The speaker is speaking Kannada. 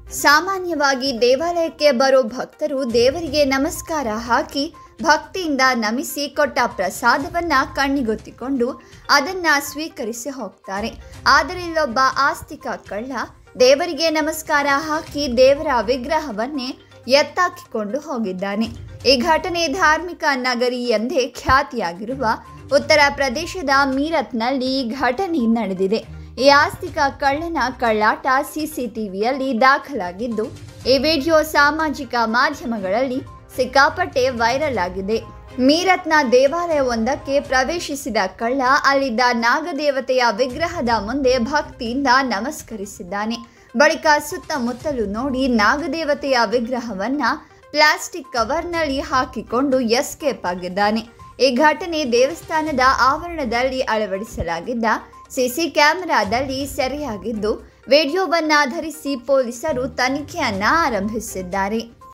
ಸಾಮಾನ್ಯವಾಗಿ ದೇವಾಲಯಕ್ಕೆ ಬರೋ ಭಕ್ತರು ದೇವರಿಗೆ ನಮಸ್ಕಾರ ಹಾಕಿ ಭಕ್ತಿಯಿಂದ ನಮಿಸಿ ಕೊಟ್ಟ ಪ್ರಸಾದವನ್ನ ಕಣ್ಣಿಗೊತ್ತಿಕೊಂಡು ಅದನ್ನ ಸ್ವೀಕರಿಸಿ ಹೋಗ್ತಾರೆ. ಆದರೆ ಇಲ್ಲೊಬ್ಬ ಆಸ್ತಿಕ ಕಳ್ಳ ದೇವರಿಗೆ ನಮಸ್ಕಾರ ಹಾಕಿ ದೇವರ ವಿಗ್ರಹವನ್ನೇ ಎತ್ತಾಕಿಕೊಂಡು ಹೋಗಿದ್ದಾನೆ. ಈ ಘಟನೆ ಧಾರ್ಮಿಕ ನಗರಿ ಎಂದೇ ಖ್ಯಾತಿಯಾಗಿರುವ ಉತ್ತರ ಪ್ರದೇಶದ ಮೀರತ್ನಲ್ಲಿ ಈ ಘಟನೆ ನಡೆದಿದೆ. ಈ ಆಸ್ತಿಕ ಕಳ್ಳನ ಕಳ್ಳಾಟ ಸಿಸಿಟಿವಿಯಲ್ಲಿ ದಾಖಲಾಗಿದ್ದು, ಈ ವಿಡಿಯೋ ಸಾಮಾಜಿಕ ಮಾಧ್ಯಮಗಳಲ್ಲಿ ಸಿಕ್ಕಾಪಟ್ಟೆ ವೈರಲ್ ಆಗಿದೆ. ಮೀರತ್ನ ದೇವಾಲಯವೊಂದಕ್ಕೆ ಪ್ರವೇಶಿಸಿದ ಕಳ್ಳ ಅಲ್ಲಿದ್ದ ನಾಗದೇವತೆಯ ವಿಗ್ರಹದ ಮುಂದೆ ಭಕ್ತಿಯಿಂದ ನಮಸ್ಕರಿಸಿದ್ದಾನೆ. ಬಳಿಕ ಸುತ್ತಮುತ್ತಲು ನೋಡಿ ನಾಗದೇವತೆಯ ವಿಗ್ರಹವನ್ನ ಪ್ಲಾಸ್ಟಿಕ್ ಕವರ್ನಲ್ಲಿ ಹಾಕಿಕೊಂಡು ಎಸ್ಕೇಪ್ ಆಗಿದ್ದಾನೆ. ಈ ಘಟನೆ ದೇವಸ್ಥಾನದ ಆವರಣದಲ್ಲಿ ಅಳವಡಿಸಲಾಗಿದ್ದ ಸಿಸಿ ಕ್ಯಾಮೆರಾದಲ್ಲಿ ಸೆರೆಯಾಗಿದ್ದು, ವಿಡಿಯೋವನ್ನಾಧರಿಸಿ ಪೊಲೀಸರು ತನಿಖೆಯನ್ನ ಆರಂಭಿಸಿದ್ದಾರೆ.